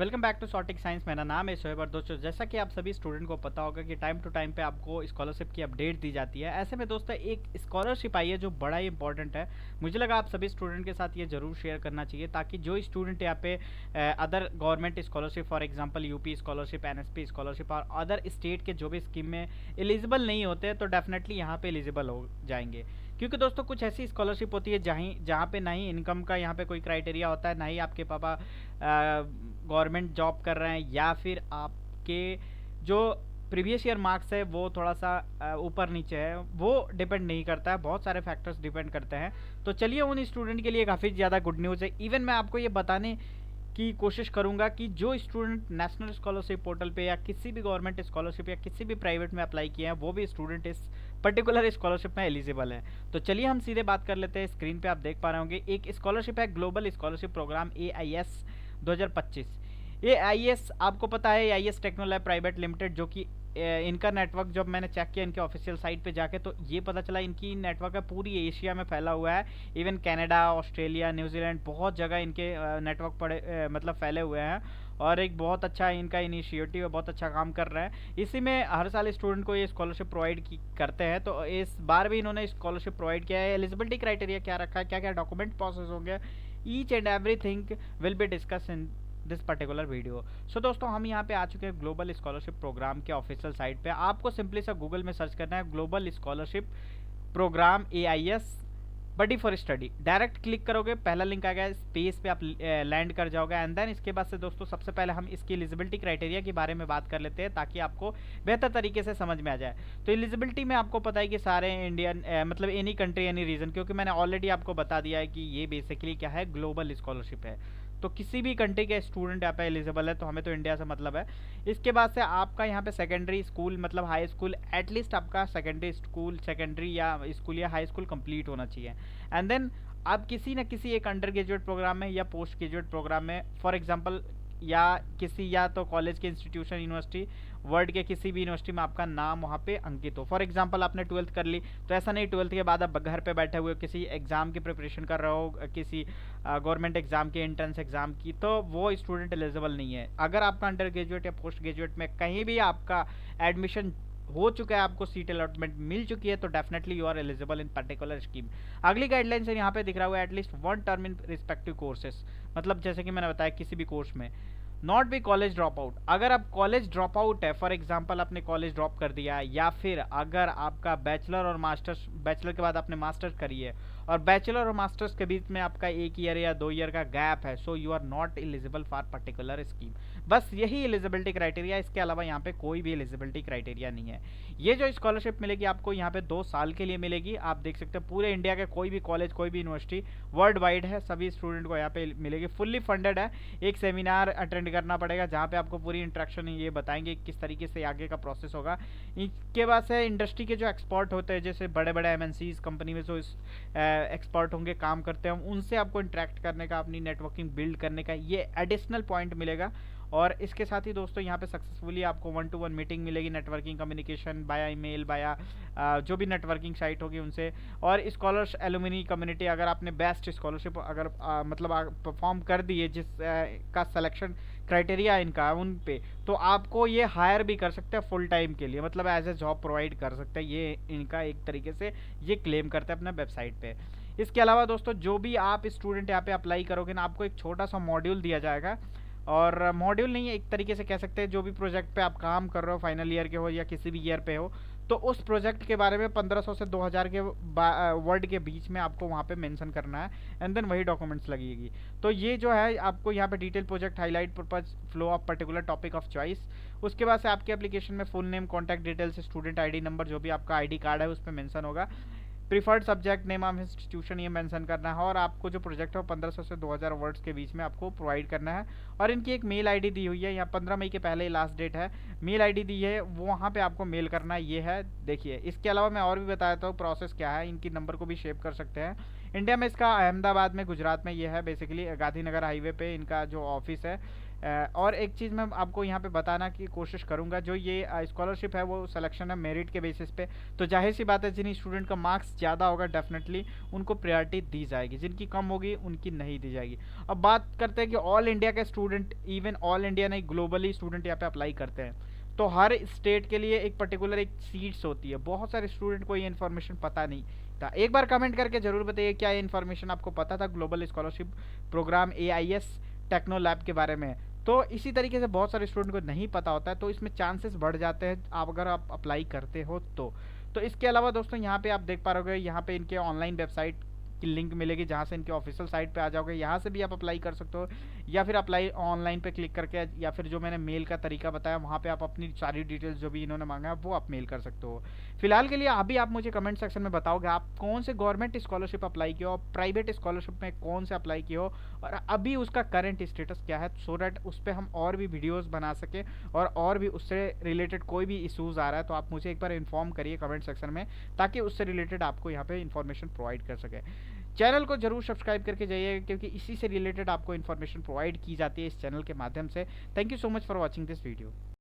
Welcome back to Sotic science. मेरा नाम है शोएब और दोस्तों, जैसा कि आप सभी स्टूडेंट को पता होगा कि टाइम टू टाइम पे आपको स्कॉलरशिप की अपडेट दी जाती है। ऐसे में दोस्तों एक स्कॉलरशिप आई है जो बड़ा ही इंपॉर्टेंट है। मुझे लगा आप सभी स्टूडेंट के साथ ये जरूर शेयर करना चाहिए ताकि जो स्टूडेंट यहाँ पे other government scholarship for example UP scholarship, NSP scholarship और अदर स्टेट के जो भी स्कीम में एलिजिबल नहीं होते तो डेफिनेटली यहाँ पे एलिजिबल हो जाएंगे। क्योंकि दोस्तों कुछ ऐसी स्कॉलरशिप होती है जहाँ पे ना ही इनकम का यहाँ पे कोई क्राइटेरिया होता है, ना ही आपके पापा गवर्नमेंट जॉब कर रहे हैं, या फिर आपके जो प्रीवियस ईयर मार्क्स है वो थोड़ा सा ऊपर नीचे है। वो डिपेंड नहीं करता है, बहुत सारे फैक्टर्स डिपेंड करते हैं। तो चलिए उन स्टूडेंट के लिए काफ़ी ज़्यादा गुड न्यूज़ है। इवन मैं आपको ये बताने की कोशिश करूंगा कि जो स्टूडेंट नेशनल स्कॉलरशिप पोर्टल पे या किसी भी गवर्नमेंट स्कॉलरशिप या किसी भी प्राइवेट में अप्लाई किए हैं, वो भी स्टूडेंट इस पर्टिकुलर स्कॉलरशिप में एलिजिबल है। तो चलिए हम सीधे बात कर लेते हैं। स्क्रीन पे आप देख पा रहे होंगे एक स्कॉलरशिप है, global scholarship program AIS 2025। AIS आपको पता है, AIS टेक्नोलैब प्राइवेट लिमिटेड, जो कि इनका नेटवर्क जब मैंने चेक किया इनके ऑफिशियल साइट पे जाके तो ये पता चला इनकी नेटवर्क है पूरी एशिया में फैला हुआ है। इवन कनाडा, ऑस्ट्रेलिया, न्यूजीलैंड, बहुत जगह इनके नेटवर्क पड़े मतलब फैले हुए हैं। और एक बहुत अच्छा इनका इनिशिएटिव है, बहुत अच्छा काम कर रहा है। इसी में हर साल स्टूडेंट को ये स्कॉलरशिप प्रोवाइड करते हैं। तो इस बार भी इन्होंने स्कॉलरशिप प्रोवाइड किया है। एलिजिबिलिटी क्राइटेरिया क्या रखा है, क्या क्या डॉक्यूमेंट प्रोसेस होंगे, each and everything will be discuss in this particular video. So दोस्तों हम यहाँ पे आ चुके हैं ग्लोबल स्कॉलरशिप प्रोग्राम के ऑफिशियल साइट पे। आपको सिंपली सा गूगल में सर्च करना है global scholarship program AIS buddy for study. Direct click करोगे, पहला लिंक आ गया, स्पेस पे आप लैंड कर जाओगे। एंड देन इसके बाद से दोस्तों सबसे पहले हम इसकी एलिजिबिलिटी क्राइटेरिया के बारे में बात कर लेते हैं ताकि आपको बेहतर तरीके से समझ में आ जाए। तो एलिजिबिलिटी में आपको पता है कि सारे इंडियन मतलब एनी कंट्री एनी रीजन, क्योंकि मैंने ऑलरेडी आपको बता दिया है कि ये बेसिकली क्या है, ग्लोबल स्कॉलरशिप है। तो किसी भी कंट्री के स्टूडेंट यहाँ पे एलिजिबल है, तो हमें तो इंडिया से मतलब है। इसके बाद से आपका यहाँ पे सेकेंडरी स्कूल मतलब हाई स्कूल, एटलीस्ट आपका सेकेंडरी स्कूल, सेकेंडरी या स्कूल या हाई स्कूल कंप्लीट होना चाहिए। एंड देन आप किसी न किसी एक अंडर ग्रेजुएट प्रोग्राम में या पोस्ट ग्रेजुएट प्रोग्राम में, फॉर एग्जांपल या किसी या तो कॉलेज के इंस्टीट्यूशन, यूनिवर्सिटी, वर्ल्ड के किसी भी यूनिवर्सिटी में आपका नाम वहाँ पे अंकित हो। फॉर एग्जांपल आपने 12th कर ली, तो ऐसा नहीं 12th के बाद आप घर पे बैठे हुए किसी एग्जाम की प्रिपरेशन कर रहे हो, किसी गवर्नमेंट एग्जाम की, एंट्रेंस एग्जाम की, तो वो स्टूडेंट एलिजिबल नहीं है। अगर आपका अंडर ग्रेजुएट या पोस्ट ग्रेजुएट में कहीं भी आपका एडमिशन हो चुका है, आपको सीट अलॉटमेंट मिल चुकी है, तो definitely you are eligible in particular scheme. अगली गाइडलाइन से यहाँ पे दिख रहा हुआ है at least 1 term in respective courses, मतलब जैसे कि मैंने बताया किसी भी कोर्स में। Not be college drop out, अगर आप कॉलेज ड्रॉप आउट है, फॉर एग्जाम्पल आपने कॉलेज ड्रॉप कर दिया, या फिर अगर आपका बैचलर और मास्टर्स, बैचलर के बाद आपने मास्टर्स करी है और बैचलर और मास्टर्स के बीच में आपका 1 ईयर या 2 ईयर का गैप है, so you are not eligible for particular scheme. बस यही एलिजिबिलिटी क्राइटेरिया, इसके अलावा यहाँ पे कोई भी एलिजिबिलिटी क्राइटेरिया नहीं है। ये जो स्कॉलरशिप मिलेगी आपको यहाँ पे 2 साल के लिए मिलेगी। आप देख सकते हैं पूरे इंडिया के कोई भी कॉलेज, कोई भी यूनिवर्सिटी वर्ल्ड वाइड है, सभी स्टूडेंट को यहाँ पे मिलेगी। फुल्ली फंडेड है। एक सेमिनार अटेंड करना पड़ेगा जहाँ पे आपको पूरी इंट्रैक्शन ये बताएंगे किस तरीके से आगे का प्रोसेस होगा। इसके बाद से इंडस्ट्री के जो एक्सपर्ट होते हैं, जैसे बड़े बड़े MNCs कंपनी में जो एक्सपर्ट होंगे, काम करते हैं, उनसे आपको इंटरेक्ट करने का, अपनी नेटवर्किंग बिल्ड करने का ये एडिशनल पॉइंट मिलेगा। और इसके साथ ही दोस्तों यहाँ पे सक्सेसफुली आपको 1-to-1 मीटिंग मिलेगी, नेटवर्किंग कम्युनिकेशन बाया ईमेल, बाया जो भी नेटवर्किंग साइट होगी उनसे। और स्कॉलर्स एलुमिनी कम्युनिटी, अगर आपने बेस्ट स्कॉलरशिप अगर मतलब परफॉर्म कर दी है, जिस का सिलेक्शन क्राइटेरिया इनका उन पे, तो आपको ये हायर भी कर सकते हैं फुल टाइम के लिए, मतलब एज ए जॉब प्रोवाइड कर सकते हैं। ये इनका एक तरीके से ये क्लेम करते हैं अपने वेबसाइट पे। इसके अलावा दोस्तों जो भी आप स्टूडेंट यहाँ पे अप्लाई करोगे ना, आपको एक छोटा सा मॉड्यूल दिया जाएगा, और मॉड्यूल नहीं है, एक तरीके से कह सकते हैं जो भी प्रोजेक्ट पे आप काम कर रहे हो, फाइनल ईयर के हो या किसी भी ईयर पे हो, तो उस प्रोजेक्ट के बारे में 1500 से 2000 के वर्ड के बीच में आपको वहाँ पे मेंशन करना है। एंड देन वही डॉक्यूमेंट्स लगेगी। तो ये जो है आपको यहाँ पे detail project, highlight, purpose, flow of particular topic of choice. उसके बाद से आपके एप्लीकेशन में full name, contact details, student ID number, जो भी आपका ID कार्ड है उस पर मेंशन होगा। Preferred subject, name of institution ये मेंशन करना है। और आपको जो प्रोजेक्ट है वो 1500 से 2000 वर्ड्स के बीच में आपको प्रोवाइड करना है। और इनकी एक मेल ID दी हुई है, यहाँ 15 मई के पहले ही लास्ट डेट है। मेल ID दी है, वो वहाँ पे आपको मेल करना है, ये है। देखिए इसके अलावा मैं और भी बता देता हूँ प्रोसेस क्या है। इनकी नंबर को भी शेव कर सकते हैं। इंडिया में इसका अहमदाबाद में, गुजरात में ये है, बेसिकली गांधीनगर हाईवे पे इनका जो ऑफिस है। और एक चीज़ मैं आपको यहाँ पे बताना की कोशिश करूँगा, जो ये स्कॉलरशिप है वो सिलेक्शन है मेरिट के बेसिस पे। तो जाहिर सी बात है, जिन स्टूडेंट का मार्क्स ज़्यादा होगा डेफिनेटली उनको प्रायोरिटी दी जाएगी, जिनकी कम होगी उनकी नहीं दी जाएगी। अब बात करते हैं कि ऑल इंडिया के स्टूडेंट, इवन ऑल इंडिया नहीं ग्लोबली स्टूडेंट यहाँ पे अप्लाई करते हैं। तो हर स्टेट के लिए एक पर्टिकुलर एक सीट्स होती है। बहुत सारे स्टूडेंट को ये इन्फॉर्मेशन पता नहीं था। एक बार कमेंट करके जरूर बताइए क्या ये इन्फॉर्मेशन आपको पता था global scholarship program AIS techno lab के बारे में। तो इसी तरीके से बहुत सारे स्टूडेंट को नहीं पता होता है, तो इसमें चांसेस बढ़ जाते हैं आप अगर आप अप्लाई करते हो तो इसके अलावा दोस्तों यहाँ पे आप देख पा रहे हो, यहाँ पे इनके ऑनलाइन वेबसाइट की लिंक मिलेगी, जहाँ से इनके ऑफिशियल साइट पे आ जाओगे, यहाँ से भी आप अप्लाई कर सकते हो, या फिर अप्लाई ऑनलाइन पे क्लिक करके, या फिर जो मैंने मेल का तरीका बताया वहाँ पे आप अपनी सारी डिटेल्स जो भी इन्होंने मांगा है वो आप मेल कर सकते हो। फिलहाल के लिए अभी आप मुझे कमेंट सेक्शन में बताओगे आप कौन से गवर्नमेंट स्कॉलरशिप अप्लाई किए हो, प्राइवेट स्कॉलरशिप में कौन से अप्लाई किए हो, और अभी उसका करंट स्टेटस क्या है, सो दैट उस पर हम और भी वीडियोस बना सके, और भी उससे रिलेटेड कोई भी इशूज़ आ रहा है तो आप मुझे एक बार इन्फॉर्म करिए कमेंट सेक्शन में, ताकि उससे रिलेटेड आपको यहाँ पे इन्फॉर्मेशन प्रोवाइड कर सके। चैनल को जरूर सब्सक्राइब करके जाइए, क्योंकि इसी से रिलेटेड आपको इन्फॉर्मेशन प्रोवाइड की जाती है इस चैनल के माध्यम से। Thank you so much for watching this video.